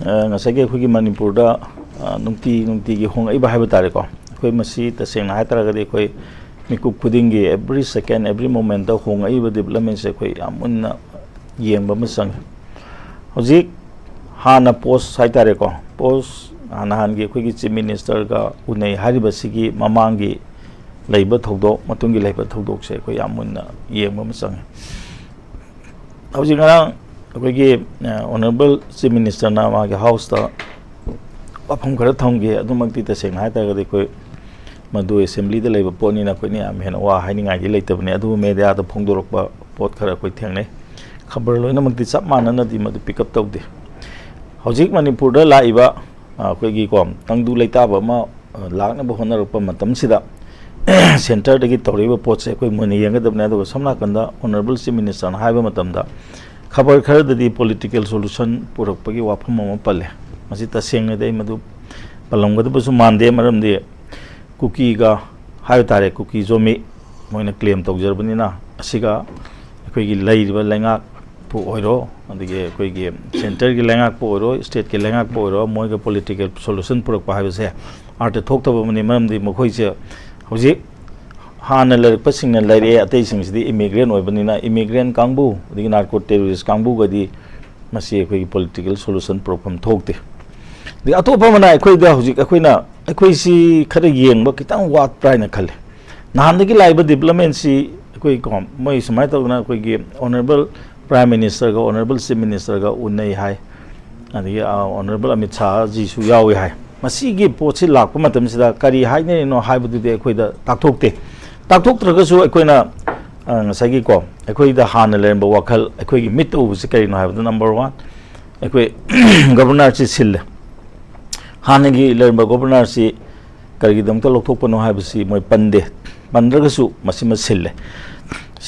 ngasa ge khugi manipur da nungti gi hong ai ba haiba tare ko khoi masi ta seng na hatara ga de khoi mikup khuding gi every second every moment da hong ai ba development se khoi amunna yeng ba masang hojik hana post sai tare ko post han gi khoi gi chief minister ga unai hariba sigi mamangi leiba thodok matungi leiba thodok se khoi amunna yeng ba masang hojik ngarang अखोगी honourable chief minister ना मागे house ता वाफम खरा थंगे अदुमक्ति तसेंग हायता गदे कोई मदु assembly दा लेबा pony ना कोई ने आम हेन वा हाइनिंगाई दि लेतबने अदु मेडिया दा फोंदोरकबा पोत खरा कोई थेंगने खबर लोइना मक्ति सब मानना दि मदु पिकअप तौदे हौजिक मणिपुर दा लाइबा अखोगी को तंगदु लेताबा मा लाकना बो होनरकबा मतम सिदा सेंटर दगी तौरिबा पोत से कोई मुनि यंगदबने अदु समना कंदा ऑनरेबल चीफ मिनिस्टर ना हाइबा मतमदा खबर खर ददी पॉलिटिकल सॉल्यूशन पुरकपगी वाफम अमा पल्ले मसी तसेंग दे मदु पलंगदबसु मानदे मरम दे कुकी गा हाय तारे कुकी जोमी मोइना क्लेम तौजरबनिना असिगा अखोइगी लैरिबा लैंगाक पु ओइरो अदिगे अखोइगी सेंटर की लैंगाक पु ओइरो स्टेट के लैंगाक पु ओइरो मोइगा पॉलिटिकल सॉल्यूशन पुरकपा हायबसे आर्ट थोक्तबा मनि मरम दे मखोइसे हौजिक हाना लरपसिंग लैरे अतै सिंगसिदि इमिग्रेंट ओइबनिना इमिग्रेंट कांगबु दिग नार्को टेररिस्ट कांगबु गदि मसी अखोइ पॉलिटिकल सॉल्यूशन प्रोग्राम थोकते दि अतोपा मना अखोइ दा हुजिक अखोइना अखोइसी खरे येंगबा कितां वाट प्राइना खले नानदगी लाइबा डेवलपमेंट सी अखोइ को मोइ समाय तौना अखोइगी ऑनरेबल प्राइम मिनिस्टर का ऑनरेबल चीफ मिनिस्टर का उन्नै हाय अदि ऑनरेबल अमित शाह जी सु यावे हाय मसीगी पोछि लाकपा मतमसिदा करी हाइने नो हाइबदुदे अखोइदा ताकथोकते ताकथोक्त्रगसु अखोइना ngसागी को अखोइदा हाना लेरबा वखल अखोइगी मित उबसे करिनो हाइबदा नंबर 1 अखोइ गवर्नर ची सिल हानागी लेरबा गवर्नर ची करिगिदमता लोथोकपनो हाइबसी मोय पंदे पंद्रगसु मसिमा सिल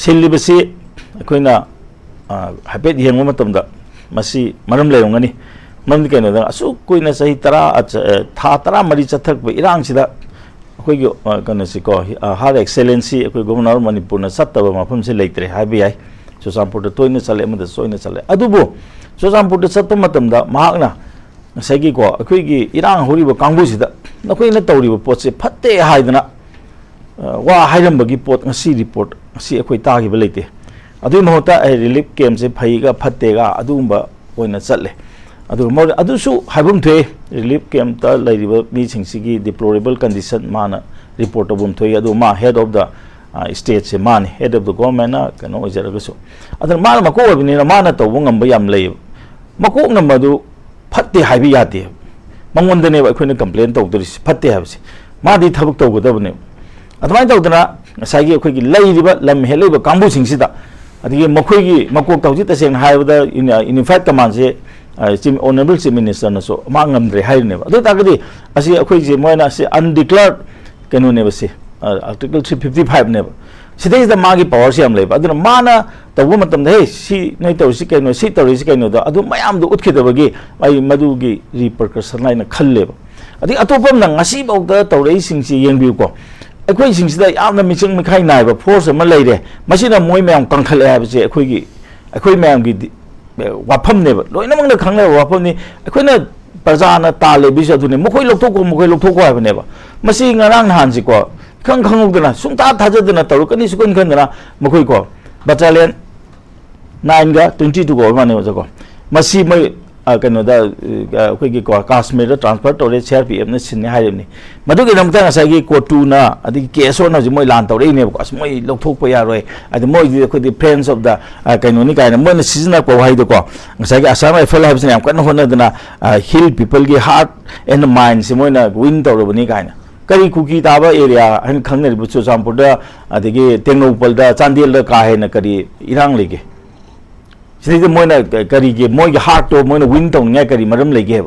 सिलिबसी अखोइना हाइपेट येंगो मतमदा मसी मरम लेरंगनी मरम केनोदा असु कोइना सही 10 था 10 मरी चथरप इरांगसिदा अखोइगी कनसिको हार एक्सेलेंसी अखोइ गवर्नर मणिपुरना सत्तबा मफम से लेत्रे हाइबे याय चोसामपुर तोइना चले अमदा सोइना चले अदुबो चोसामपुर सत्त मतमदा महाकना सगी को अखोइगी इरांग होरिबो कांगबुसिदा नखोइना तौरिबो पोतसे फत्ते हाइदना वा हाइरमबगी पोत ngasi रिपोर्ट ngasi अखोइ तागिबा लेते अदुइ महता रिलीफ कैम्प से फैगा फत्तेगा अदुंबा ओइना चले अदुसु हाइबम थे रिलीफ कैम्प ता लैरिबा मीसिंगसिगी डिप्लोरेबल कंडीशन माना रिपोर्ट अबुम थोय अदु मा हेड ऑफ द स्टेट से माने हेड ऑफ द गवर्नमेंट ना कनो ओजरगसु अदर माना मको ओबिनेना माना तौबो ngamba yam lay मको नमदु फत्ते हाइबि याते मंगोंदने अखोइना कंप्लेन तौदरिस फत्ते हाबसि मादि थबक तौगदबने अदमाय तौदना साइगी अखोइगी लैरिबा लम हेलैबा कांबु सिंगसिदा अदिगे मखोइगी मकोक तौजि तसें हाइबदा यूनिफाइड कमांड से ऑनरेबल चीफ मिनिस्टर नसो मांगमद्रे हाइने अदु तागदि असि अखोइजे मोयना से अनडिक्लेयर्ड कनोने बसे आर्टिकल 355 ने सिदे द मागी पावर से हम लेबा अदु माना तबो मतम दे सी नै तौसि कनो सी तौरिसि कनो द अदु मयाम दु उतखिदबगी आई मदुगी रिपरकशन लाइन खल्लेबा अदि अतोपम न ngasi बौदा तौरै सिंगसि येंबिउ को अखोइ सिंगसिदा यामना मिचिंग मिखाइ नाइबा फोर्स अमा लैरे मसिना मोय मयाम कंखले हाबसे अखोइ मयाम गी वाफम ने लोइनमंग खंगले वाफमनी अखोइना प्रजाना ताले बिजदुने मखोइ लोकथोको हाबनेबा मसी ngarang hansi को खंग खंगदना सुंता थाजदना तरुकनी सुकन खंदना मखोइ को बटालियन 9 गा 22 को माने जको मसी मै कनोदा अखोइगी को काश्मीर ट्रांसफर तोरे सीआरपीएफ ने सिने हाइरनी मदुगी नमता ngसागी कोटुना अदि केसो ना मोय लान तौरे ने को मोय लोकथोकप यारोय अदि मोय दि अखोइदि फ्रेंड्स ऑफ द कनोनी कायना मोय सिजना को हाइदो को ngसागी असम राइफल हाइबसे याम कन होनदना हिल पीपल की हार्ट एंड माइंड से मोयना विन तौरबनी कायना करी कुकी ताबा एरिया हन खंगने बुचो चामपुरदा अदि तेंगनोपलदा चांदेलदा काहेना करी इरांग लेगे सिदि मोयना करी के मोय हार्ट तो मोयना विन तौनिया करी मरम लेगे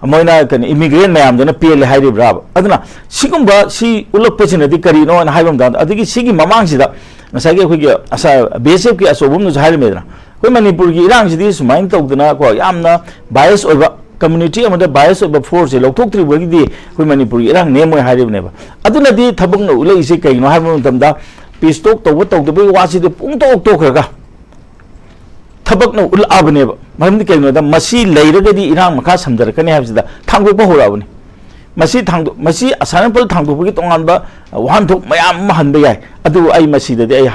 मोयना कन इमिग्रेंट मैम दना पेले हाइरिब्रा अदना सिगुंबा सी उलपसिनदि करी नो हाइबम दा अदिगी सिगी ममांग सिदा ngसागे अखोइगे असा बेसेफ के असोबम नु हाइरमेदना कोइ मणिपुर की इरांग सिदि सुमाइन तौदना को यामना बायस ओइबा कम्युनिटी अमदा बायस ओइबा फोर्स लोकथोक्त्रिबगिदि कोइ मणिपुर इरांग नेमोय हाइरिबनेबा अदुनदि थबंग उलैसे कइनो हाइबम तमदा पीस टॉक तौबो तौदबे वासिदि पुंग टॉक टोखरगा थबकना उल्लाबने मरमदि कइनोदा मसी लेरगदी इरांग मखा समदरकने हाबसिदा थांगोबा होराबने मसी असानपल थांगोबगी तोंगानबा वाहनथोक मयाम हनबा याय अदु आई मसीददि आई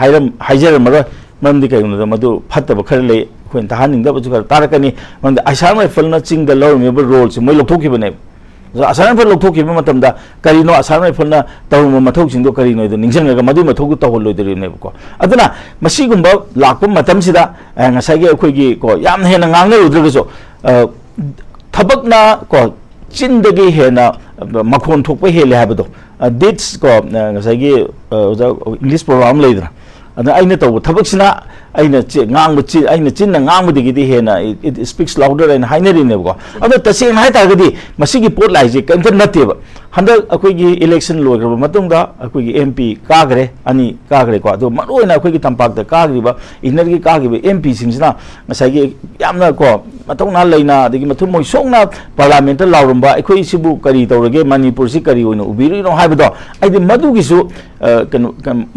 हाइजरमरो मरमदि कइनोदा मदु फत्तब खर ले खोइन तहानिंगदबजु खर तारकनी मरमदि आसाम राइफलना चिंगदा लौरमेबा रोल से मोय लौथोकिबने आसाम राइफल लौथोकिबा मतमदा करिनो आसाम राइफलना तौरम मथौसिंदो करिनो इदो निंगजंगा मदु मथौगु तौहलोइदरिनेबको अदुना मसीगुंबा लाकपा मतमसिदा ngasagi अखोइगी को याम हेना ngangne उद्रगसो थबकना को चिंदगी हेना मखोन थोकपा हेले हाबदो डिट्स को ngasagi इंग्लिश प्रोग्राम लेदरा अदा आइना तौ थबकसिना आइना ngang आइना चिन्ना ngang हेना इट स्पीक्स लाउडर एंड हाइनरिनेबको अदा तसेंग हाय तागदी मसीगी पोट लाइजे कंत नतेब हंदक अखोइगी इलेक्शन लोग्रब मतुंगा अखोइगी एमपी कागरे अनि कागरे को अदो मरोइना अखोइगी तंपाक कागरिबा इनरगी कागिबे एमपी सिंगसिना मसागी यामना को मतौना लेना अदगी मथु मोय सोंगना पार्लियामेंट लाउरंबा अखोइ सिबु करी तौरगे मणिपुर सि करी ओइना उबिरिनो हाइबदो आइदि मदुगिसु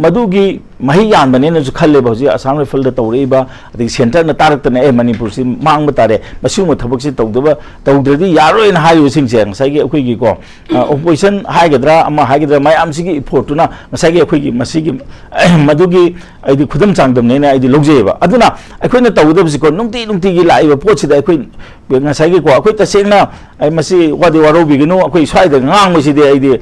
मदुगी मही यानबने नजु खल्ले बौजी आसाम राइफल द तौरेबा अदगी सेंटर न तारकतने ए मणिपुर सि मांगबा तारे मसिउ थबक सि तौदबा तौद्रदि यारोइन हायु सिंगसे ngसागी अखोइगी को ओपोजिशन हाइगद्रा अमा हाइगद्रा मयाम सिगी इफोर्टुना ngसागी अखोइगी मसिगी मदुगी आइदि खुदम चांगदमने आइदि लौजेबा अदुना अखोइना तौदबसि को नुंती लाइबा पोचिदा अखोइ ngसागी को अखोइ तसेंगना ai masi wadi warobigiनु अखोइ स्वाइदा ngang आइदि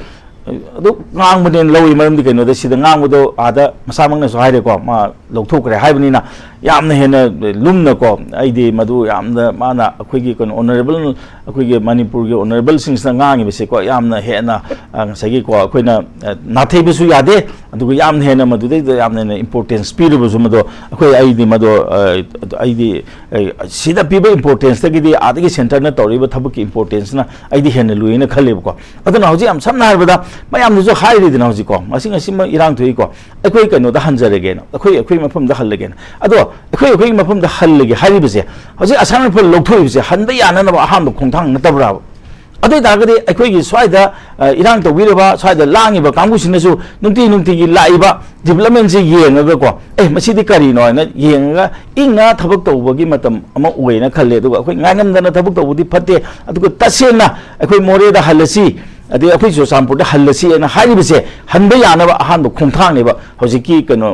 अदु ngang लौइ मरमदि कइनो द सिदा ngang बदो आदा मसामंगना सो हाइरे को मा लौथोकरे हाइबनिना यामना हेना लुमना को आइदि मदु यामना माना अखोइगी कोन ऑनरेबल अखोइगी मणिपुर गे ऑनरेबल सिंगसना ngang बिसे को यामना हेना ngसागी को अखोइना नाथेबसु यादे अदु यामना हेना मदु दे यामना इंपोर्टेंस पिरबसु मदो अखोइ आइदि मदो आइदि सिदा पिबे इंपोर्टेंस तगिदि आदगी सेंटर न तौरिबा थबकी इंपोर्टेंस ना आइदि हेना लुइना खलेबको अदुना हौजि याम समना हारबदा मयामनुजु हाइरिदिना हौजिको मसिंग इरांग थुइको अखोइ कइनोदा हंजरगेन अखोइ मफमदा हल्लगेन अदो अखोइ मफमदा हल्लगे हारिबसे हौजि आसाम राइफल लौथोइबसे हनबा याननबा अहामबा खोंथांग नतबरा अदुइ तागदि अखोइगी स्वाइदा इरांग तौबिरबा स्वाइदा लांगिबा कांगुसिनसु नुंती लाइबा डेवलपमेंट से येंगगको मसिदि करिनो न येंगा इंगा थबक तौबगी मतम अमा ओइना खल्ले अदुगा अखोइ ngaingamdana थबक तौबुदि फते अदुगा तसेना अखोइ मोरेदा हल्लसी अदे अखोइ जोसामपुर हल्लसी एना हारिबसे हनबा यानबा अहानबा खोंथांगनेबा हौजिकी कनो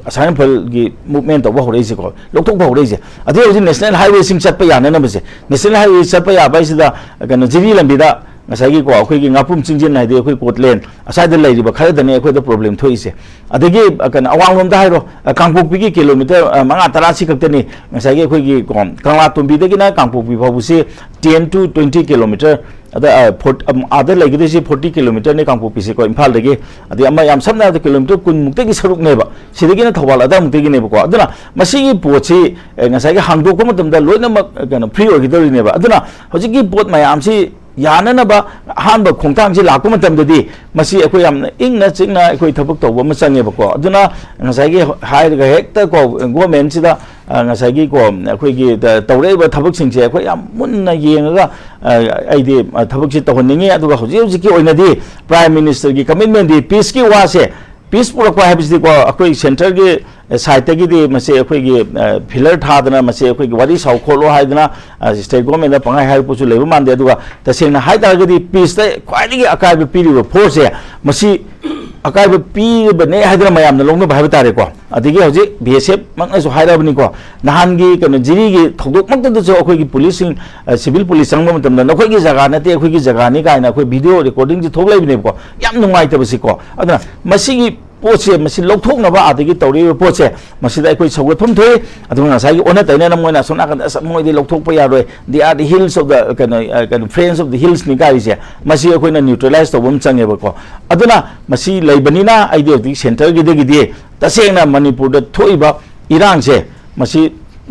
आसाम राइफल गी मूवमेंट तौबा होरैसे को लोकथोक होरैसे अदे हौजि नेशनल हाईवे सिंग चटपा याननबसे नेशनल हाईवे चटपा याबाइसिदा कनो जिरी लंबिदा ngसागी को अखोइगी ngapum chingjen नाइदे अखोइ कोटलेन असाइदा लैरिबा खरदने अखोइदा प्रॉब्लम थोइसे अदगी कन अवांगलोमदा हाइरो कांगपोकपी किलोमीटर 5-10 सि खक्तनी ngसागी अखोइगी कांगला तुंबीदगिना कांगपोकपी फाबुसे 10 to 20 किलोमीटर अदर लैगदे 40 किलोमीटर ने कांगपोकपी से को इम्फाल दगे अदि अमा याम समना किलोमीटर 10 मुक्तगी सरुक नेबा सिदगिना थवाल अदा मुक्तगी नेबको अदुना मसिगी पोछि ngसागी हांगदोको मतमदा लोइनमक कन फ्री ओगिदरिनेबा अदुना हजिगी पोत मयामसी याननबा अहानबा खोंथांगसि लाकु मतमददि मसि अखोइ याम इंगना चिंगना अखोइ थबक तौबा म चंगेबको अदुना ngसागी हाइरगा हेक्ता को गवर्नमेंट सिदा ngसागी को अखोइगी तौरेबा थबक सिंगसे अखोइ याम मुन्ना येंगा आइदि थबक सि तहनिंगे अदुगा हौजिकी ओइनादि प्राइम मिनिस्टर की कमिटमेंट दि पीस की वासे पीस पुरको हाबिसदि को अखोइ सेंटर के साइड तगिदि मसे अखोइगी फिलर थादना मसे अखोइगी वारी साउ खोलो हाइदना स्टेट गवर्नमेंट पंगाइ हाइ पुसु लेबो मानदे अदुगा तसेंना हाइदागदि पीस त क्वाइदिगी अकाइब पिरिबो फोर्स मसी अकाइब पिबने हाइदना मयामना लोंनो भाइबा तारे को अदिगी हौजि बीएसएफ मंगनसु हाइराबनि को नहानगी कनो जिरीगी थौदोक मक्तदसु अखोइगी पुलिस सिविल पुलिस संगम मतमदा नखोइगी जगह नते अखोइगी जगह नि काइना अखोइ वीडियो रिकॉर्डिंग जि थोकलाइबने को याम नुंगाइतबसि को अदना मसिगी पोचे मसी लौथोकनबा आदगी तौरी पोचे मसीदा अखोइ सौगथुम थोइ अदुगा ngसागी ओना तैना मोइना सोना का मोइदि लौथोकपा यारोय they are the hills of the कनो फ्रेंड्स ऑफ द हिल्स नि गाइसे मसी अखोइना न्यूट्रलाइज तौबम चंगेबको अदुना मसी लैबनिना आइडियोटिक सेंटर गिदगिदि तसेंना मणिपुर द थोइबा इरांगसे मसी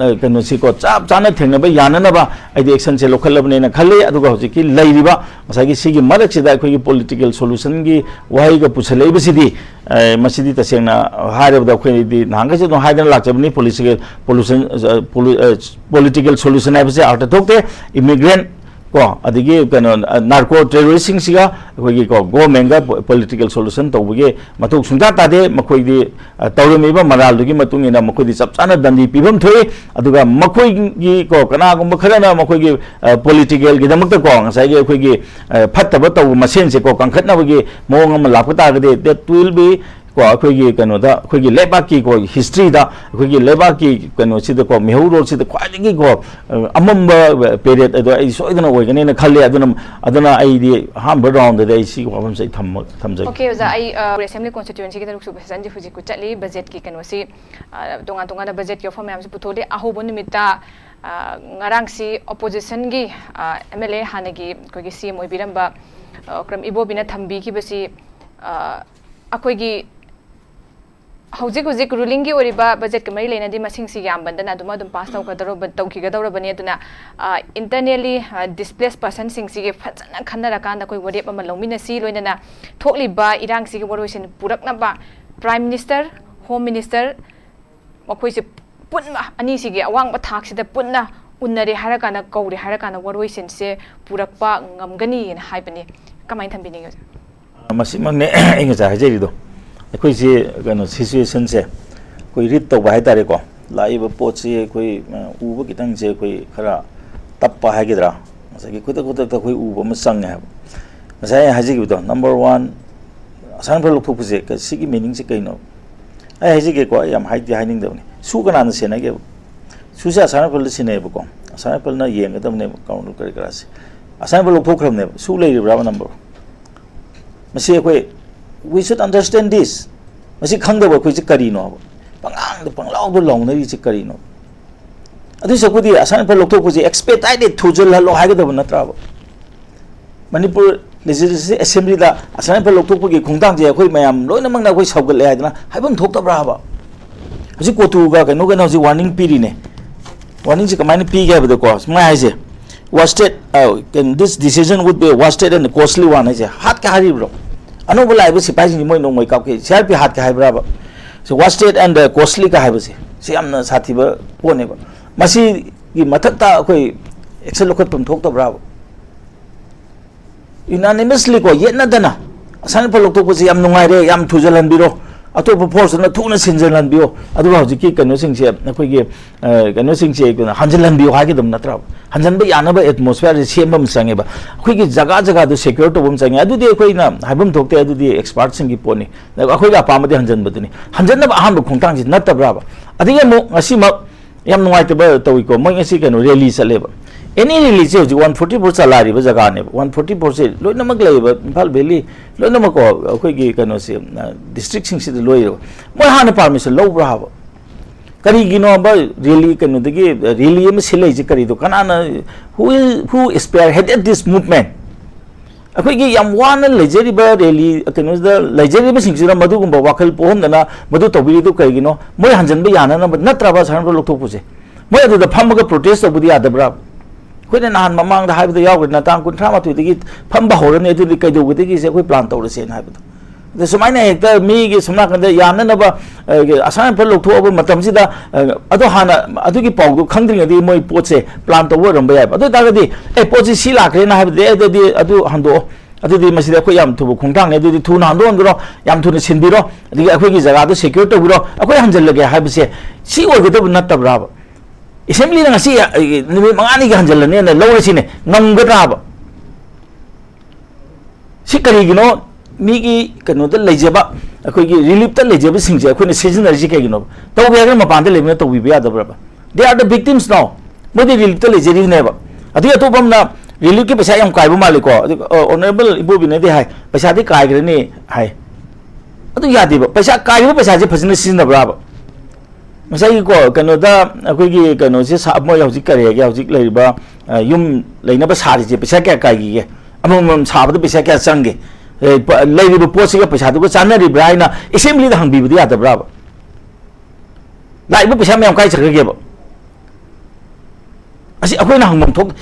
कनो सिको चाप चाना थेंगनबा याननबा आइदि एक्शन से लोखलबनेना खल्ले अदुगा होजिकी लैरिबा मसागी सिगी मरकसिदा अखोइगी पॉलिटिकल सॉल्यूशन गी वाहिगा पुछलैबसिदि मसिदि तसेंना हाइरबदा अखोइदि नांगसे दो हाइदन लाचबनि पॉलिटिकल सॉल्यूशन हाइबसे आर्ट थोकते immigrant ko adigi kano narco terrorist singa khoi ko government ga political solution tawbage matuk sungda tade makoi di tawremi ba maral dugi matung ina makoi di sapsana dandi pibam thoi aduga makoi gi ko kana gum kharana makoi gi political gi damak ko ngasai gi khoi gi phattaba taw masen se ko kangkhatna bagi mong am lapata ga de that will be ko akhoi kano da akhoi leba ki ko history da akhoi leba ki kano si da ko mehuro si da khwai gi ko amamba period ado ai soidana oigane na khalle aduna ai di ham round da ai si ko am sai thamja okay za ai assembly constituency ki taruk su besan ji huji ku chali budget ki kano si tonga tonga da budget yo form am si puthode aho bon nimita ngarang si opposition gi MLA hanagi ko gi CM oibiramba kram ibo bina thambi ki basi akoi gi hौजिक हौजिक ruling की ओरिबा budget के मरी लेना दी मसिंग सी याम बंदना दुमा दुम पास तौ कदरो तौखी गदौर बने दुना इंटरनली डिस्प्लेस पर्सन सिंग सी के फजना खन्नरा कांदा कोई वरेप अमा लौमिना सी लोइना थोकलिबा इरांग सी के वरोइसन पुरकनबा प्राइम मिनिस्टर होम मिनिस्टर मखोइ से पुन्ना अनि सी के अवांग थाक सिदा पुन्ना उन्नरे हारकाना कौरे हारकाना वरोइसन से पुरकपा ngamgani न हाइबनी कमाइन थंबिनी मसिमंगने इंग जा हाइजेरिदो अखोई से कनो सिचुएशन से कोई रीड तो बाय तारे को लाइव पोट से कोई उब कितंग से कोई खरा तप्पा हागेद्रा मसे खुद खुद त कोई उब म संग है मसे हाजि की तो नंबर 1 असान पर लोक से सिगी मीनिंग से कइनो ai हाजि के को याम हाइदि हाइनिंग दबने सु कना न सेना के सु से असान पर सिने बको असान पर न येंग दबने काउंट कर करा से असान पर लोक फोखरमने सु लेरिब्रा नंबर मसे कोई we should understand this masi khangdaba khoi chi kari no pangang de panglaw do long na ri chi kari no adu sakudi asan pa lokthok pu ji expedited thujul halo ha ga da na tra manipur legislative assembly da asan pa lokthok pu gi khungtang je khoi mayam loina mang na khoi saugal le ha haibam thok ta bra ba ji ko tu ga no ga no ji warning piri ne warning ji kamai pi ga ba ko mai ha je wasted this decision would be wasted and costly one ha je hat ka hari bro ano bula ibu sipai ni moi no moi kap ke siar pi hat ka hai bra ba so wasted and costly ka hai ba se si amna sathi ba ko ne ba masi gi mathak ta koi excel lokhat pam thok ta bra unanimously ko yet na dana asan pa lok to ko si am nungai re yam thujalan biro ato pa force na thuna sinjalan bio adu ha ji ki kanu sing se koi gi kanu sing se ko hanjalan bio ha gi dum na tra hanjan ba yana ba atmosphere sem bam sange ba koi gi jaga jaga do secure to bam sange adu de koi na haibam thokte adu de expert sing gi poni koi ga pa ma de hanjan ba duni hanjan na ba aham khungtang ji na ta bra ba adi ge mo ngasi ma yam nungai te ba to ko mo ngasi kanu rally sale ba any release ji 144 salary ba jaga ne 144 se loina mak lai ba Imphal Valley loina mak ko koi gi kanu se district sing se loi mo ha na permission lo bra ba kari gi no ba really kanu de gi really em silai ji kari do kana na who spearheaded this movement akoi gi yam wan lejeri ba really kanu da lejeri ba sing jira madu gum ba wakal pohon na madu tobiri do kai gi no moi hanjan ba yana na natra ba san ro lok thok pu se moi adu da pham ga protest obudi adabra कोई नान ममांग दा HYBE दा याव ना तांग कुंथ्रा मा तुई दगी फम बा होरने अदु कई दो गदगी से कोई प्लान तौर से हाइब द सुमाइना एक दा मी गे समना कंद यामना नबा असान पर लोक थोब मतम सि दा अदो हाना अदु की पाउ दो खंगद्रिंग दि मोय पोट से प्लान तौर रंब याब अदु दागदी ए पोट सि सी लाखरे ना हाइब दे अदु अदु हंदो अदु दि मसि दा को याम थुब खुंथांग अदु दि थु ना हंदो हंदो याम थुन सिनबिरो दि अखोय की जगह दो सिक्योर तौरो अखोय हंजल लगे हाइब से सी ओगदब नतबरा assembly na ngasi nimi mangani ga hanjal ne na law si ne ngamgatra ba si kari gino mi gi kanu da lejeba akoi gi relief ta lejeba singje akoi ne seasonal ji ke gino to be ga mapan de lebna to bi ya da ba they are the victims now mo de relief ta lejeri ne ba ati to bam na relief ke paisa yam kai ba mali ko honorable ibo bi ne de hai paisa de kai gre ne hai atu ya de ba paisa kai ba paisa je phajna sin da ba masai ko kanu da akoi gi kanu se sa mo yau ji kare ga yau ji lai ba yum lai na ba sa ji pesa kya kai gi ge amom sa ba pesa kya sang ge lai ri po se ga pesa du ko chan ri brai na assembly da hang bi bu ya da bra ba lai ba pesa me am kai chak ge ba asi akoi na hang mom thok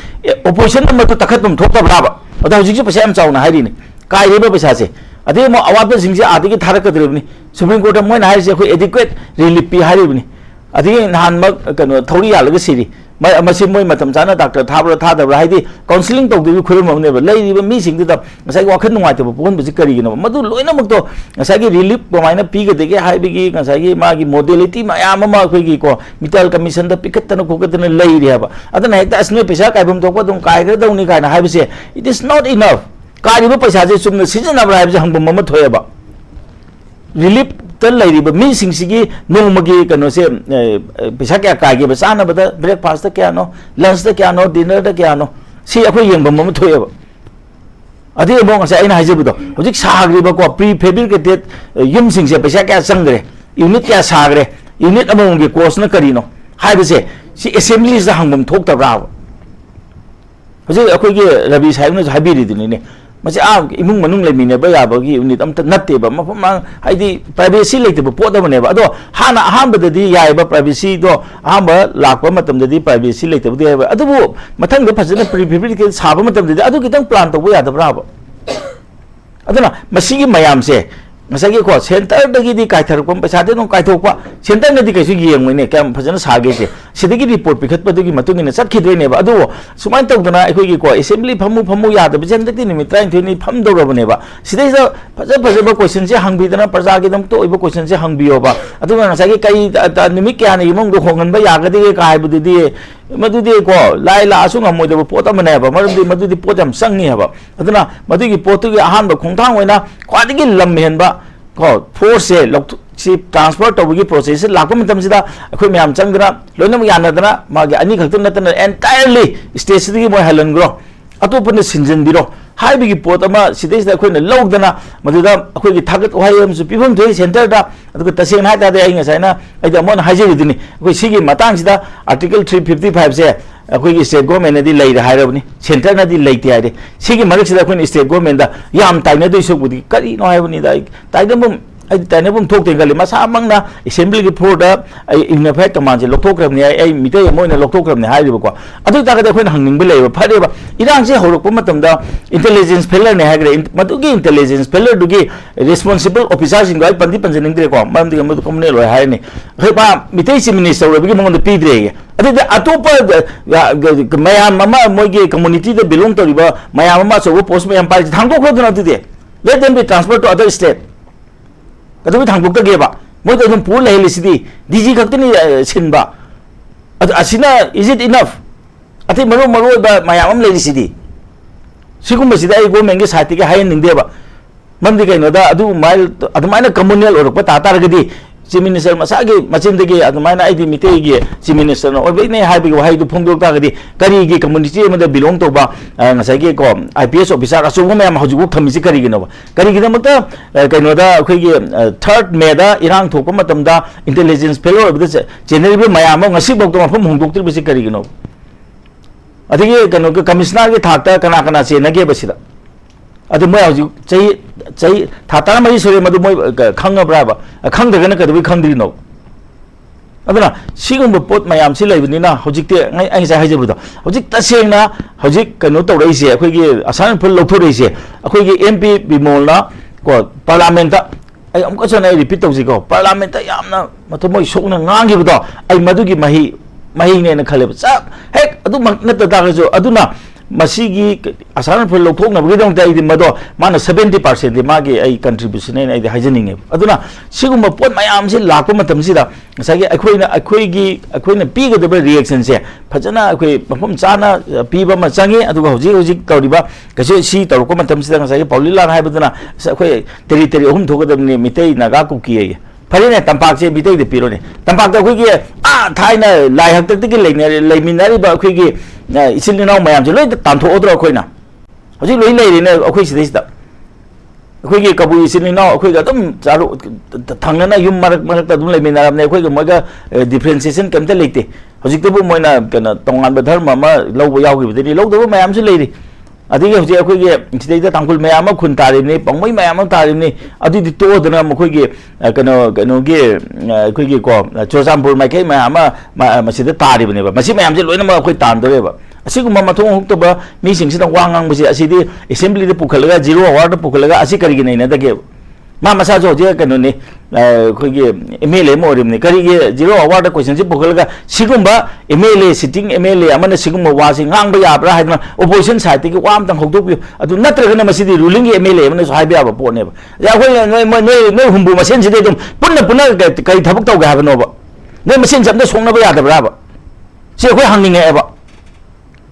opposition ma to takhat mom thok ta bra ba ada ji ji pesa am chau na hai ri ne kai ri ba pesa se ade mo awab da sing je adi gi tharak ka dre ni supreme court mo na hai se akoi adequate relief pi hai ri ni adi nan ma kanu thori ya lag siri ꯃꯁꯤ ꯃꯣꯏ ꯃꯇꯝ ꯆꯥꯅ doctor ꯊꯥꯕ꯭ꯔꯥ ꯊꯥꯗꯕ꯭ꯔꯥ ꯍꯥꯏꯗꯤ counselling ꯇꯧꯗꯕꯤ ꯈꯨꯔꯝꯃꯕꯅꯦꯕ ꯂꯩꯔꯤꯕ ꯃꯤꯁꯤꯡꯗꯨꯗ ꯉꯁꯥꯏꯒꯤ ꯋꯥꯈꯜ ꯅꯨꯡꯉꯥꯏꯇꯕ ꯄꯣꯛꯍꯟꯕꯁꯤ ꯀꯔꯤꯒꯤꯅꯣ ꯃꯗꯨ ꯂꯣꯏꯅꯃꯛꯇꯣ ꯉꯁꯥꯏꯒꯤ ꯔꯤꯂꯤꯐ ꯀꯃꯥꯏꯅ ꯄꯤꯒꯗꯒꯦ ꯍꯥꯏꯕꯒꯤ ꯉꯁꯥꯏꯒꯤ ꯃꯥꯒꯤ ꯃꯣꯗꯦꯂꯤꯇꯤ ꯃꯌꯥꯝ ꯑꯃ ꯑꯩꯈꯣꯏꯒꯤ ꯃꯤꯇꯜ ꯀꯃꯤꯁꯟꯗ ꯄꯤꯈꯠꯇꯅ ꯈꯣꯠꯀꯠꯇꯅ ꯂꯩꯔꯤ ꯍꯥꯏꯕ ꯑꯗꯨꯅ ꯍꯦꯛꯇ ꯑꯁ ꯅꯣꯏ ꯄꯩꯁꯥ ꯀꯥꯏꯐꯝ ꯊꯣꯛꯄ ꯑꯗꯨꯝ ꯀꯥꯏꯒꯗꯧꯅꯤ ꯀꯥꯏꯅ ꯍꯥꯏꯕꯁꯦ ꯏꯠ ꯏꯁ ꯅꯣꯠ ꯏꯅꯐ ꯀꯥꯏꯔꯤꯕ ꯄꯩꯁꯥꯁꯦ ꯆꯨꯝꯅ ꯁꯤꯖꯤꯟꯅꯕ꯭ꯔꯥ ꯍꯥꯏꯕꯁꯦ ꯍꯪꯐꯝ ꯑꯃ ꯊꯣꯛꯑꯦꯕ ꯔꯤꯂꯤꯐ ꯇ ꯂꯩꯔꯤꯕ ꯃꯤꯁꯤꯡꯁꯤꯒꯤ ꯅꯣꯡꯃꯒꯤ ꯀꯩꯅꯣꯁꯦ ꯄꯩꯁꯥ ꯀꯌꯥ ꯀꯥꯏꯒꯦꯕ ꯆꯥꯅꯕꯗ ꯕ꯭ꯔꯦꯛꯐꯥꯁꯇ ꯀꯌꯥꯅꯣ ꯂꯟꯁꯇ ꯀꯌꯥꯅꯣ ꯗꯤꯅꯔꯗ ꯀꯌꯥꯅꯣ ꯁꯤ ꯑꯩꯈꯣꯏ ꯌꯦꯡꯐꯝ ꯑꯃ ꯊꯣꯛꯑꯦꯕ ꯑꯗꯩ ꯑꯃꯨꯛ ꯉꯁꯥꯏ ꯑꯩꯅ ꯍꯥꯏꯖꯕꯗꯣ ꯍꯧꯖꯤꯛ ꯁꯥꯈ꯭ꯔꯤꯕꯀꯣ ꯄ꯭ꯔꯤ ꯐꯦꯕ꯭ꯔꯤꯀꯦꯇꯦꯠ ꯌꯨꯝꯁꯤꯡꯁꯦ ꯄꯩꯁꯥ ꯀꯌా ꯆꯪꯈ꯭रे यूनिट क्या साग्रे यूनिट अमोंगे कोर्स न करीनो हाइबसे सी असेंबलीज हंगम थोक्तब्रा हजे अखोगे रवि साहेब न हाबिरिदुनिने मसे आ इमुंग मनुंग लेमिनेबा याबगी यूनिट अमत नत्तेबा मफम हाइदि प्राइवेसी लेतेबा पोदबनेबा अदो हाना अहांबददि यायबा प्राइवेसी दो अहांबा लाकबा मतमददि प्राइवेसी लेतेबदि यायबा अदुबु मथंग फजन प्रिफेब्रिकेट साबा मतमददि अदु कितंग प्लान तौबा यादब्राबा अदुना मसिगी मयामसे मसागी को सेंटर दगी काइथरपम पैसादे नो काइथोपा सेंटर नदी कैसु येंगमने क्या फजन सागे से सिदगी रिपोर्ट पिखतपदगी मतुंगिने चटखिद्रेनेबा अदु सुमाइन तौदना अखोगी को असेंबली फमु यादब जनदति निमित 23 फम दौरबनेबा सिदैसा फजब क्वेश्चन से हंगबिदना प्रजा के दम तो ओइबो क्वेश्चन से हंगबियोबा अदुना नसागी कई निमित क्या ने इमंग दो होंगनबा यागदि काइबदि मदुदि को लाई लासु ngमोइदबो पोत अमनेबा मरमदि मदुदि पोत हम संगी हबा अदुना मदुगी पोतुगी अहानबा खोंथांग ओइना ख्वादिगी लमहेनबा को फोर्स से सी ट्रांसफर तौबगी प्रोसेस से लाख मतमसिदा अखोय म्याम चंगना लोइनम यानदना मागे अनि खक्त नतन एंटायरली स्टेज सिदगी मोय हलनग्रो अतोपन सिंजनबिरो हाइबगी पोत अमा सिदैसदा अखोयना लौदना मदुदा अखोयगी थागत वहायमसु पिफम थोय सेंटर दा अदुग तसेन हाइदादे आई ngसाइना आइदा मोन हाइजेरिदिनी अखोय सिगी मतांगसिदा आर्टिकल 355 से अखोयगी स्टेट गवर्नमेंट नदी लेरे हाइरबनी सेंटर नदी लेते हाइरे सिगी मरकसिदा अखोयनी स्टेट गवर्नमेंट दा याम ताइनदोय सोबुदी करी नो हाइबनी दा ताइदम ताइनबम थोकते गली मसा मंगना असेंबली की फ्लोर दा इग्नोफाइड कमांड से लोथोक्रमने आई मिते मोइना लोथोक्रमने हाइरिबको अदु तागदे अखोयना हंगनिंग लेबा फरेबा इरांग से होरकप मतमदा इंटेलिजेंस फेलर ने हाइग्रे मदुगी इंटेलिजेंस फेलर दुगी रिस्पांसिबल ऑफिसर सिंग आई पंदी पंजनिंग दे को ममदि मदु कमने लोय हाइने हेबा मिते सी मिनिस्टर रबिगी मंगन पीद्रे अदे अतोप मयाम ममा मोइगे कम्युनिटी दे बिलोंग तरिबा मयाम ममा सो पोस्ट मयाम पाइ थांगोखदना अदुदे let them be transfer to other state कदम थांगोक्तगेबा मोइदो अदुम पुल लेलिसिदी डीजी खक्तनी सिनबा असिना इज इट इनफ अति मरो मरो मयाम लेलिसिदी सिगुम्बसिदा आई गवर्नमेंट के साथी के हाइन निंदेबा ममदि कैनोदा अदु माइल अदुमाइना कम्युनल ओरकपा तातारगदी चीफ मिनिस्टर मसागे मचिंदगी अदुमाइना आइदी मितेगी चीफ मिनिस्टर नो ओबेने हाइबी वाहाइदु फोंदोक्तागदी करीगी कम्युनिटी अमदा बिलोंग तोबा ngसाइगे को आईपीएस ऑफिसर असुगु मैम हजुगु थमिसि करीगिनो करीगिदमक्ता कैनोदा अखोइगी 3rd मे दा इरांग थोपा मतमदा इंटेलिजेंस फेलो ओबदा जेनरल मयाम ngasi बक्तो मफम होंदोक्तिबसि करीगिनो अदिगे कैनो कमिश्नर के थाक्ता कना कना चेनगे बसिदा अदु मोय हजु चै थाता मई सोरे मदु मोय खंगब्राबा खंगदगना कदबि खंद्रिनो अदुना सिगुम पोत मयाम सि लेबनिना हजिकते आई जा हाइजबुदो हजिक तसेंगना हजिक कनो तौरैसे अखोइगे असान फुल लौथोरैसे अखोइगे एमपी बिमोलना को पार्लियामेंट आई अमको सना रिपीट तौजिको पार्लियामेंट यामना मतो मोय सोकना ngangiबदो आई मदुगी मही ने खलेब सब हेक अदु नत दागजो अदुना मसीगी आसान फुल लौथोकनबगिदों ताइदि मदो माना 70% दि मागे आई कंट्रीब्यूशन ने आई हाइजनिंगे अदुना सिगुम पोत मयाम से लाको मतमसिदा सागे अखोइना पीगदब रिएक्शन से फजना अखोइ मफम चाना पीबा म चांगे अदुगा होजिक तौरिबा कसे सी तौरको मतमसिदा सागे पौलिला हाइबदना अखोइ टेरिटरी अहुम थोगदबनि मितै नागा कुकी फरेने तंपाक से मितै दे पिरोने तंपाक त अखोइगे आ थाइना लाई हक्तक लेमिनारिबा अखोइगे इसिल नाउ मयाम से लोइ तांथोद्रो अखोइना हजि लोइ लेरिने अखोइ सिदैसदा अखोइगे कबु इसिल नाउ अखोइगा दम चारो थांगना युम मरक दम लेमिनारबने अखोइगा मगा डिफरेंशिएशन कमते लेते हजिकतबु मोइना कना तोंगान धर्म मा लौबो यावगिबदि लौदबो मयाम से लेरि अदिगे हजि अखोइगे सिदैदा तांकुल मयाम खुन तारिबनि पंगमै मयाम तारिबनि अदिदि तोदना मखोइगे कनोगे अखोइगे को चोजामपुर माइकै मयाम मसिदा तारिबनिबा मसि मयाम से लोइना अखोइ तांदरेबा असिगुम्बा मथों हुक्तबा मिसिंगसिदा वांगांगबसि असिदि असेंबली दे पुखलगा 0 आवर दे पुखलगा असि करिगे नैना दगे मा मसा जो जे कनो ने खोगी एमएलए मो रिमने करी गे जीरो अवार्ड क्वेश्चन से पुगलगा सिगुंबा एमएलए सिटिंग एमएलए अमने सिगुंबा वासी ngang ba yabra haidna opposition side ki wam tang hokdu pi adu natra gana masidi ruling MLA अमने so haiba ba po ne ba ya khoi noi humbu masen side dum punna kai thabuk taw ga ba no ba noi masen jamda songna ba yadabra ba se khoi hangning e ba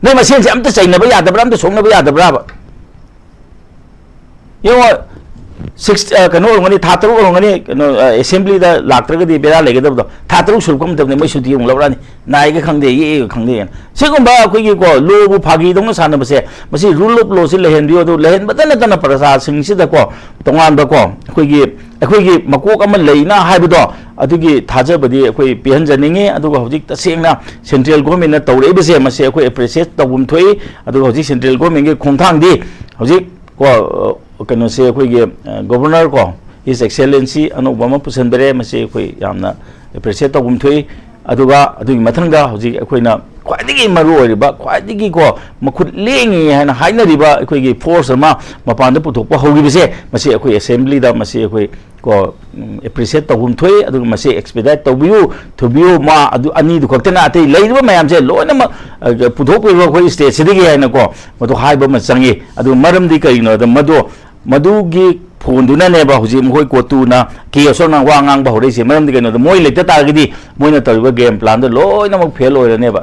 noi masen se amta chaina ba yadabra amta songna ba yadabra ba yo 6 कनो ngani thatru ngani assembly da laktra gadi bera lege da thatru sulkom da mai suti ung labra ni nai ga khangde ye khangde sigum ba khoi gi ko lo bu phagi dong sana base masi rule of law si lehen bio do lehen badana tana prasa sing si da ko tongan ba ko khoi gi makok ama leina haibu do adugi thaja badi khoi pihan janinge aduga hojik ta sengna central government na tawre base masi khoi appreciate tawum thoi aduga hojik central government ge khongthang di hojik ko कनो से कोई governor को his excellency अनोबमा पुसन बरे मसे कोई यामना appreciate तौम थोई अदुगा अदुगी मथंगा हजि अखोइना ख्वाइदिगी मरु ओरिबा ख्वाइदिगी को मखुत लेंगी हाना हाइनरिबा अखोइगी फोर्स अमा मपान पुथोकपा होगिबसे मसे अखोइ असेंबली दा मसे अखोइ को एप्रिशिएट तौम थोई अदुगा मसे एक्सपेडाइट तौबियु थुबियु मा अदु अनी दु खक्तना अतै लेरिबा मयाम से लोइनम पुथोकइबा अखोइ स्टेट सिदिगी हाइना को मदो हाइबा म चंगी अदु मरमदि करिनो द मदो मधुगी फोनदुना नेबा हुजी मोय कोतुना के असोना वा ngang ba hore se maram di keno moy lekta targidi moina tariba game plan do loina mok fail oira neba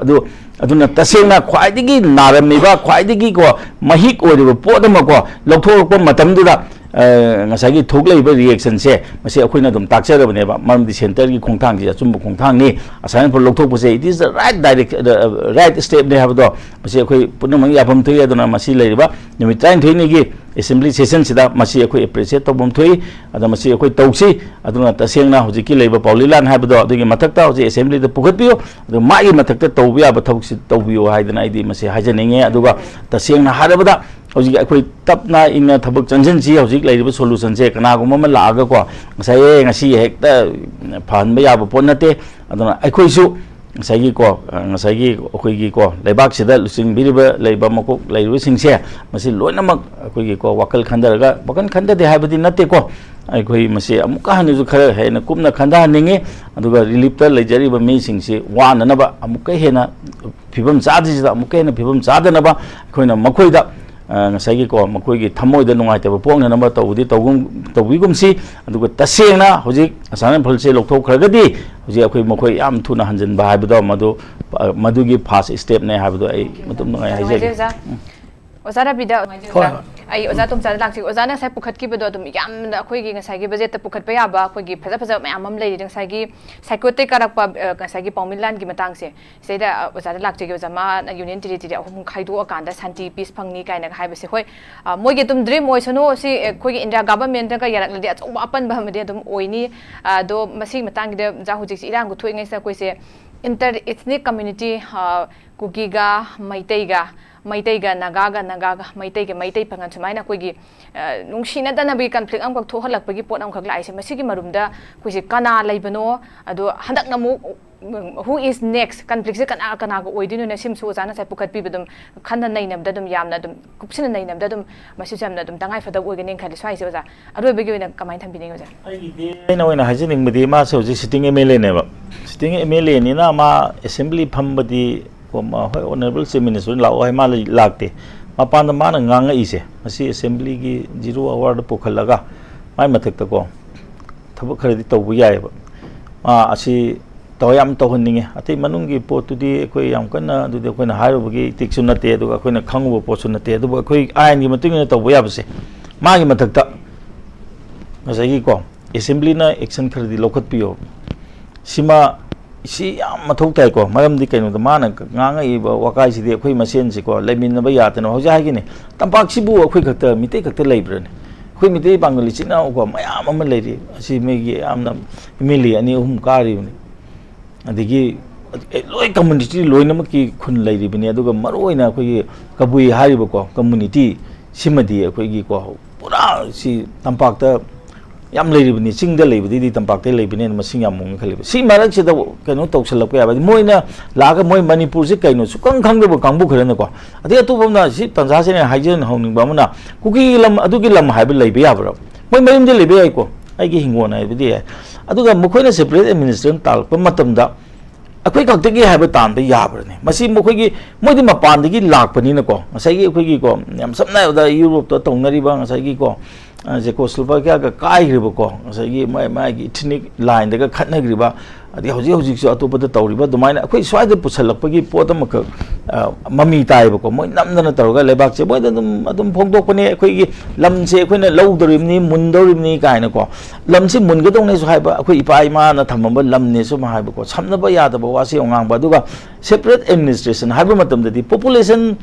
aduna tasengna khwaidigi naramiba khwaidigi ko mahik oriba podama ko lokthorokpa matamduda ngasagi thoklaiba reaction se mase akoina dum takcharabane ba maramdi center gi khongthang ji achumba khongthang ni asan for lokthokpa se it is the right direct right step ne have do mase akoi punamang yapam thoi aduna masi laiba nimi train thoini gi assembly session sida masi akoi appreciate tobom thoi ada masi akoi tausi aduna tasengna hojiki leiba paulilan habdo adugi mathakta hoji assembly da pugatpio adu magi mathakta tawbiya ba thausi tawbiyo haidana idi masi hajaninge aduga tasengna harabada hojiki akoi tapna ina thabak chanjan ji hojiki leiba solution se kana gum ma laaga ko ngasai ngasi hekta phan ba ya ba ponate aduna akoi su ngasai ko ngasai akoi gi ko leibak sida lusing biriba leiba makok leiru singse masi loinamak akoi gi ko wakal khandaraga bakan khanda de habadi nate ko akoi masi amuka hanu ju khara hena kumna khanda ninge aduga relief ta leijari ba mi singse wana na ba amuka hena phibam chadi da amuka hena phibam chada na ba akoina makoi da ngasai ko makoi gi thamoi da nungai ta ba pong na ba tawudi tawigum si aduga tasengna hojik asan phalse lokthok khragadi hojik akoi makoi yam thuna hanjan ba habdo madugi first step ne habdo ai matum ngai haije ओजा बिदा आई ओजा तुम चादा लाक्सी ओजा ना साइ पुखत की बदो तुम याम ना कोई की साइ की बजेट पुखत पे याबा कोई की फजा फजा मयाम हम लेरि साइ की साइकोटे करक पा साइ की पौमिलान की मतंग से सेदा ओजा लाक्सी की ओजा मा यूनियन टेरिटरी अहुम खाइदो अकांदा शांति पीस फंगनी काइना हाइबे से होय मोय के तुम ड्रीम ओइसनो सि कोई की इंडिया गवर्नमेंट का यारक लदि अचौ अपन बहमदे तुम ओइनी दो मसी मतंग दे जा हुजिक इरांग गु थोइ ngै सा कोइ से इंटर एथनिक कम्युनिटी कुकीगा मैतैगा मैतैगा नागागा मैतै के मैतै पंगन सुमाइना कोइगी नुंगसिनदना बि कन्फ्लिक्ट अमक थोहलकपगी पोट अमखक लाइसे मसिगी मरुमदा कोइसे कना लैबनो अदो हदक नमु who is next conflict se kana kana go oidinu na sim so jana sai pukhat pi bedum khanda nainam da dum yamna dum kupsina nainam da dum masu jamna dum tangai fada oigene khali swai se oja aroi begi oina kamai thambini oja ai na oina hajining bedi ma so ji sitting MLA ne ba sitting MLA ni na ma assembly phambadi ko ma hoi honorable chief minister lao hai ma lakte ma pan da ma na ngang ai se masi assembly gi zero award pokhalaga mai mathak ta ko thabak khari to bu yai ba ma asi तोयाम तोहनिंगे अतै मनुंगी पोतुदी अखोय याम कन्ना दुदे अखोयना हारुबगी तिक्सु नते दुगा अखोयना खंगबो पोसु नते दुबो अखोय आयनगी मतिंगना तोबो याबसे मागी मथक्ता ngасai ko assembly na action khari lokhatpiyo sima si yam mathok tai ko maram di kaino da mana nganga I wakai si de akhoi masen si ko lemin ba ya tano hoja gi ne tampak si bu akhoi khakta mitei khakta leibrane akhoi mitei bangali china ko mayam am leiri si megi amna emily ani hum kari ne adigi loi community loi namak ki khun leiri bini aduga maroina akhoi kabui hariba ko community simadi akhoi gi ko pura si tampak ta yam leiri bini singda leibidi di tampak te leibini masing yam mung khali si marak se da kaino toksalak ya ba moina laga moi manipur se kaino sukang khangde bo kangbu khare ko adi atu bomna si tanja se ne haijen howning ba muna kuki lam adugi lam haibe leibe ya bra moi mayum de lebe ai ko ai gi hingona ai bidi aduga mukhoina separate administration talpa matamda akoi kakte gi haba tan ba yabrane masi mukhoi gi moi di mapan gi lakpani na ko ngasai gi akoi gi ko yam samna da Europe to tongnari ba ngasai gi ko Czechoslovakia ka kai griba ko ngasai gi mai gi ethnic line daga khatna griba adi hoji so atopa da tawriba dumaina akoi swai da pusalakpagi potam ka mami tai ba ko moi namdana tawga lebak che moi adum phongdok pane akoi gi lam se akoi na lawdorimni mundorimni kaina ko lam se mun ga dong ne so haiba akoi ipai ma na thamamba lam ne so ma haiba ko samna ba ya da ba wasi ongang ba duga separate administration haiba matam da di population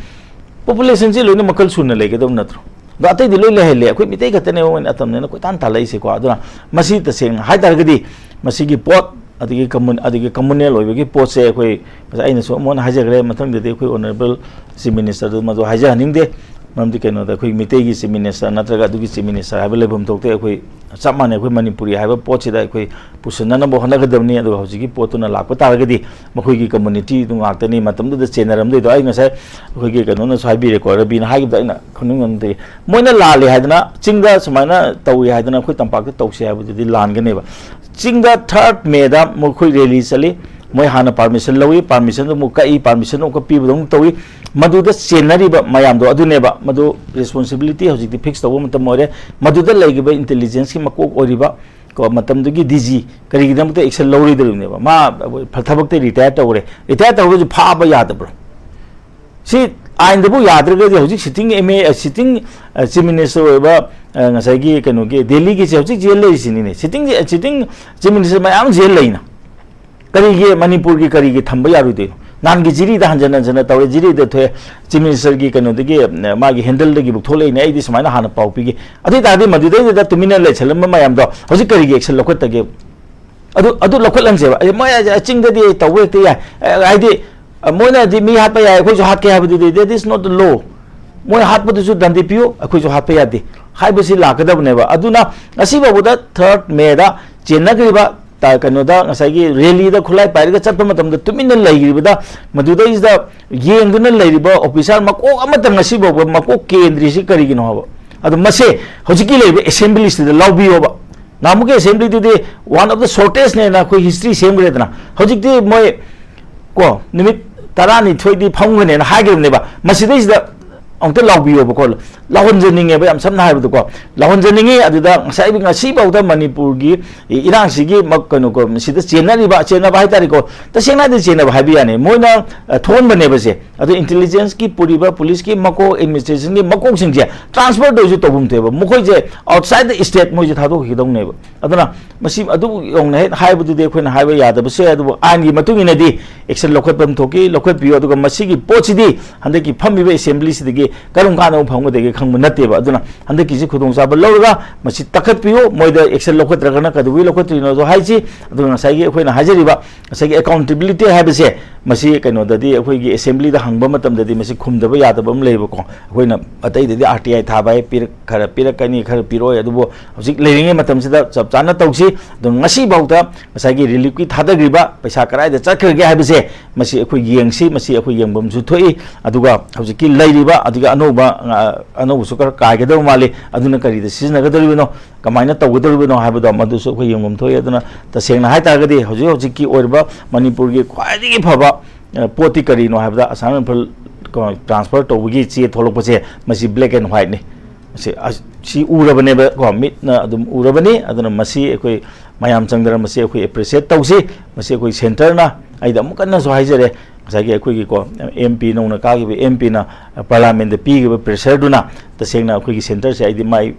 ji loina makal sunna lege dom natro ba tai di loi lehele akoi mitai ka tane on atam ne ko tan thalai se ko aduna masi ta seng hai tar gadi masi gi pot adigi communal oibagi pot se akoi aina so mon hajagre mathang de akoi honorable chief minister du ma do haja ning de mamdi keno da akoi mitai gi chief minister natraga du gi chief minister haiba lebum tokte akoi samane akoi manipuri haiba pot se da akoi pusana na bo hana gadamni adu hoji gi potuna lakpa tar gadi makoi gi community du ngak tani matam du chenaram de do ai ngasai akoi gi keno na sai bi record bi na hai da ina khunung on de moina lale haidana chingda sumaina tawi haidana akoi tampak ta tawse haiba di lan gane ba chingda 3rd May da mukhui rally chali moi hana permission lawi permission do mukai permission ko pi budong tawi madu da chenari ba mayam do adu ne ba madu responsibility hoji di fix tawo matam more madu da legi ba intelligence ki makok oriba ko matam du gi DG kari gi dam te action lawri do ne ba ma thabak te retire tawre pha ba yad bro si ain bu yadra ge hoji sitting sitting chief minister ba ngasai gi kanu ge Delhi gi hoji jail le sini ne sitting chief minister mayam jail leina kari ge Manipur gi kari ge thamba yaru de nan gi jiri da hanjana tawre jiri de the chief minister gi kanu de ge ma gi handle de gi buk thole ne ai di smaina hana pau pi gi adi da di madu de tumina le chalam mayam do hoji kari ge action lokot ge adu lokot lang je ba ma ching de di tawe te ya ai di moina di mi hat pa ya khoi jo hat ke ha bu de that is not the law moi hat pa du dandi piu khoi jo hat pa ya de hai bu si la ka da ne ba aduna asi ba bu da 3rd May da chena gri ba ta kanu da ngasai gi rally da khulai pai ga chatpa matam da tumina lai gri da madu da is da yeng duna lai ba officer ma ko ama tam ngasi ba ma ko kendri si kari gi no ba adu mase hoji ki lai assembly sti da lobby ba namu ke assembly de one of the shortest ne na khoi history sem gre da hoji di moi ko nimit tarani thoidi phangone na hagir ne ba masida da onta lawbiyo ba ko lawon jeninge ba am samna ha ko lawon jeninge aduda sai bi ngasi ba da Manipur gi irang si gi mak kanu ko sida chena ba hai tari ko ta sena de chena ba habiya ne moina thon bane ba se adu intelligence ki puri ba police ki mako administration ni mako sing je transfer do ju to bum te ba mukoi je outside the state mo je thado ki dong ne ba aduna masi adu yong ne hai bu de khoina hai ba ya da ba se adu an gi matung ina di action lokot pam thoki lokot biyo adu masi gi pochi di hande ki phami ba assembly si de karung ka no phang de khang munate ba aduna hande ki ji khudong sa ba lawga masi takat piyo moi da action lokot ragana ka du wi lokot no zo hai chi aduna sai gi khoina hajari ba sai gi accountability ha ba se masi kano da di khoi gi assembly da hangba matam da di masi khum da ba ya da bam leiba ko khoina atai de RTI tha bai pir kani khara piro ya du bo hojik leiringe matam sida chap chana tausi do ngasi bauta sai gi relief ki thada griba paisa karai da chakher ge ha ba se masi khoi yengsi masi khoi yengbam su thoi aduga hojik ki leiriba aduga anoba su kar kai ge do mali aduna kari da sizna ga do no kamaina taw ga do no ha ba do madu su khoi yengam thoi aduna ta sengna hai ta ga di hojik ki orba Manipur gi khwai gi phaba poti kari no ha ba asam phal transfer to gi che tholok pa che masi black and white ne si urabane ba ko mit na adum urabani aduna masi ekoi mayam changdara masi ekoi appreciate tausi masi ekoi center na aida mukanna so haijare sagi ekoi gi ko MP no na ka gi MP na parliament de pi gi pressure duna ta sengna ekoi gi center se aidi mai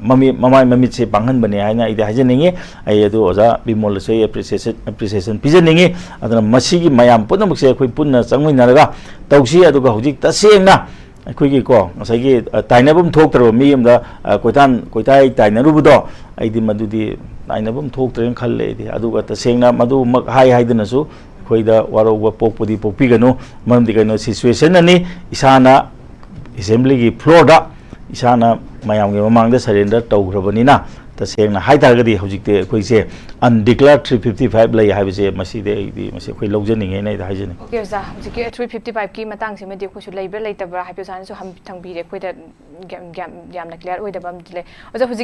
mami se banghan bane aina ida hajaninge ai adu oza bimol se appreciation pijaninge aduna masi gi mayam punam se ekoi punna changmai naraga tausi adu ga hojik ta sengna ꯑꯩꯈꯣꯏꯒꯤ ꯀꯣ ꯉꯁꯥꯏꯒꯤ ꯇꯥꯏꯅꯕꯝ ꯊꯣꯛꯇ꯭ꯔꯕ ꯃꯤ ꯑꯃꯗ ꯀꯣꯏꯇꯥꯏ ꯇꯥꯏꯅꯔꯨꯕꯗꯣ ꯑꯩꯗꯤ ꯃꯗꯨꯗꯤ ꯇꯥꯏꯅꯕꯝ ꯊꯣꯛꯇ꯭ꯔꯦꯅ ꯈꯜꯂꯦ ꯑꯩꯗꯤ ꯑꯗꯨꯒ ꯇꯁꯦꯡꯅ ꯃꯗꯨꯃꯛ ꯍꯥꯏꯗꯅꯁꯨ ꯑꯩꯈꯣꯏꯗ ꯋꯥꯔꯧꯕ ꯄꯣꯛꯄꯗꯤ ꯄꯣꯛꯄꯤꯒꯅꯨ ꯃꯔꯝꯗꯤ ꯀꯩꯅꯣ ꯁꯤꯆꯨꯋꯦꯁꯟ ꯑꯅꯤ ꯏꯁꯥꯅ ꯑꯦꯁꯦꯝꯕ꯭ꯂꯤꯒꯤ ꯐ꯭ꯂꯣꯔꯗ ꯏꯁꯥꯅ ꯃꯌꯥꯝꯒꯤ ꯃꯃꯥꯡꯗ ꯁꯔꯦꯟꯗꯔ ꯇꯧꯈ꯭ꯔꯕꯅꯤꯅ तसेंगना हाइतारगदी हौजिकते अखोइसे अनडिक्लेयर्ड 355 लई हाइबसे मसीदे अइदी मसी अखोइ लौजनिंगे नै हाइजनि ओके ओजा हौजिके 355 की मतंग से मेदि खुसु लेबर लेतबरा हाइबे जान सु हम थंगबिरे अखोइदा यामना क्लियर ओइदबा अमदले ओजा हौजिके